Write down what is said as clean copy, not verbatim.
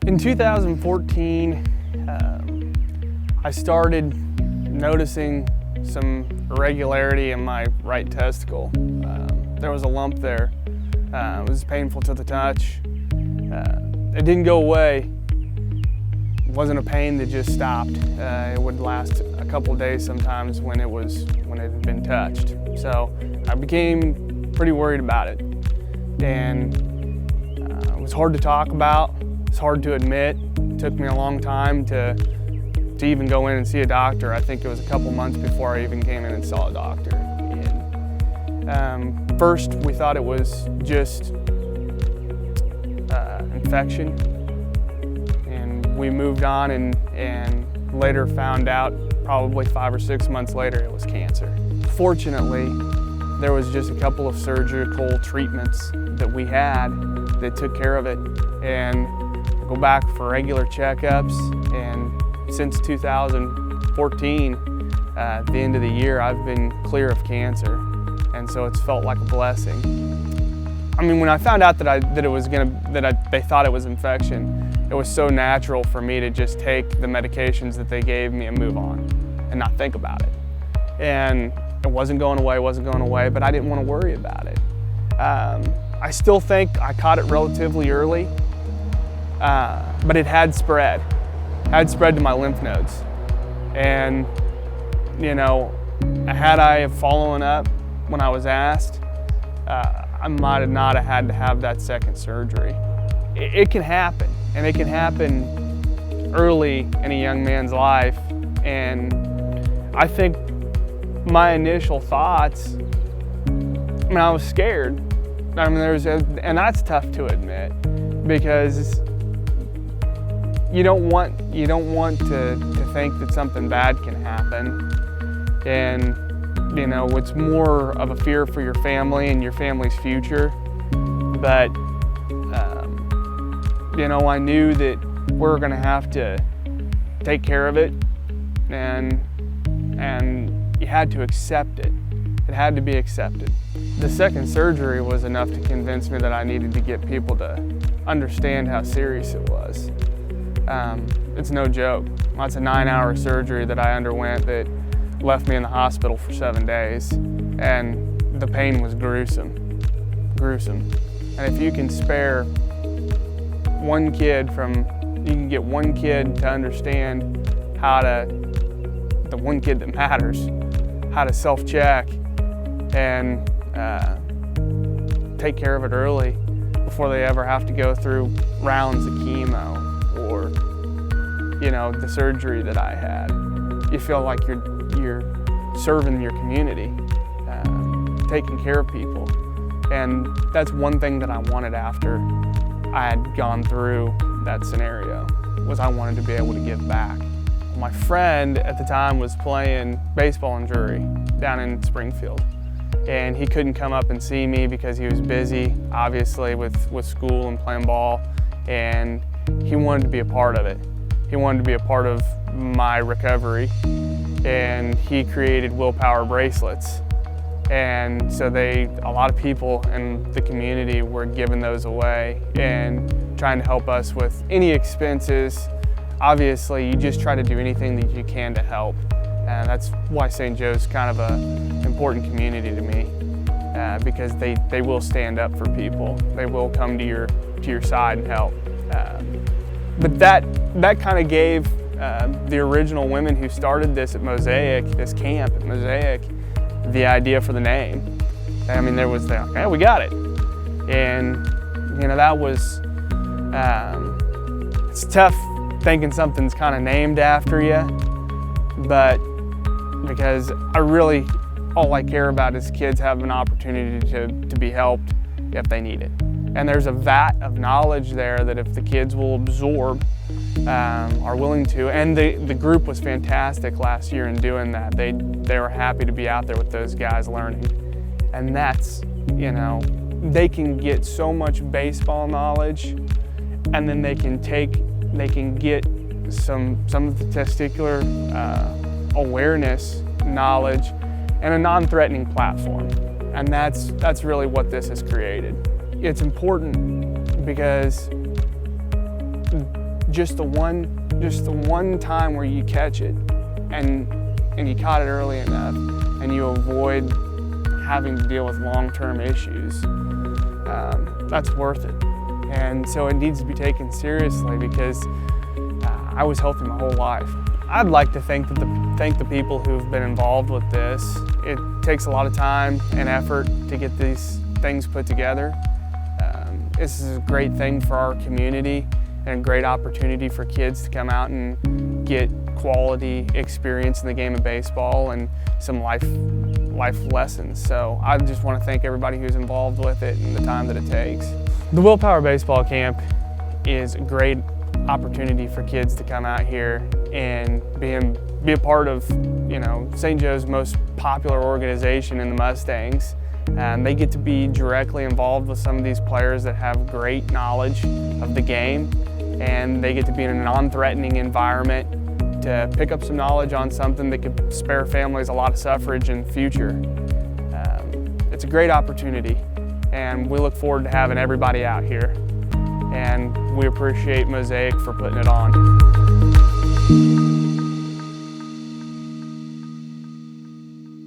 In 2014, I started noticing some irregularity in my right testicle. There was a lump there. It was painful to the touch. It didn't go away. It wasn't a pain that just stopped. It would last a couple of days sometimes when it had been touched. So I became pretty worried about it. And it was hard to talk about. It's hard to admit. It took me a long time to even go in and see a doctor. I think it was a couple months before I even came in and saw a doctor. And, first, we thought it was just infection, and we moved on and later found out, probably 5 or 6 months later, it was cancer. Fortunately, there was just a couple of surgical treatments that we had that took care of it, and I go back for regular checkups, and since 2014, at the end of the year, I've been clear of cancer, and so it's felt like a blessing. I mean, when I found out that they thought it was infection, it was so natural for me to just take the medications that they gave me and move on and not think about it. And it wasn't going away, but I didn't want to worry about it. I still think I caught it relatively early, but it had spread. To my lymph nodes. And, you know, had I followed up when I was asked, I might have not had to have that second surgery. It can happen, and it can happen early in a young man's life. And I think my initial thoughts, I was scared. And that's tough to admit, because you don't want to think that something bad can happen. And you know, it's more of a fear for your family and your family's future. But you know, I knew that we were going to have to take care of it, and you had to accept it. It had to be accepted. The second surgery was enough to convince me that I needed to get people to understand how serious it was. It's no joke. That's a 9-hour surgery that I underwent that left me in the hospital for 7 days, and the pain was gruesome. And if you can spare one kid you can get one kid to understand the one kid that matters, how to self-check and take care of it early before they ever have to go through rounds of chemo or, you know, the surgery that I had. You feel like you're serving your community, taking care of people. And that's one thing that I wanted after I had gone through that scenario, was I wanted to be able to give back. My friend at the time was playing baseball in Drury down in Springfield, and he couldn't come up and see me because he was busy, obviously, with school and playing ball, and he wanted to be a part of it. He wanted to be a part of my recovery, and he created willpower bracelets. And so a lot of people in the community were giving those away and trying to help us with any expenses. Obviously, you just try to do anything that you can to help. And that's why St. Joe's kind of an important community to me, because they will stand up for people. They will come to your side and help. But that kind of gave the original women who started this at Mosaic, this camp at Mosaic, the idea for the name. I mean, there was okay, we got it. And, you know, that was, it's tough thinking something's kind of named after you, but because all I care about is kids have an opportunity to be helped if they need it. And there's a vat of knowledge there that if the kids will absorb, are willing to, and the group was fantastic last year in doing that. They were happy to be out there with those guys learning. And that's, you know, they can get so much baseball knowledge, and then they can get some of the testicular awareness knowledge and a non-threatening platform. And that's really what this has created. It's important because just the one time where you catch it and you caught it early enough and you avoid having to deal with long-term issues, that's worth it. And so it needs to be taken seriously because I was healthy my whole life. I'd like to thank the people who've been involved with this. It takes a lot of time and effort to get these things put together. This is a great thing for our community and a great opportunity for kids to come out and get quality experience in the game of baseball and some life lessons. So I just want to thank everybody who's involved with it and the time that it takes. The Willpower Baseball Camp is a great opportunity for kids to come out here and be a part of, St. Joe's most popular organization in the Mustangs. They get to be directly involved with some of these players that have great knowledge of the game, and they get to be in a non-threatening environment to pick up some knowledge on something that could spare families a lot of suffrage in the future. It's a great opportunity, and we look forward to having everybody out here. And we appreciate Mosaic for putting it on.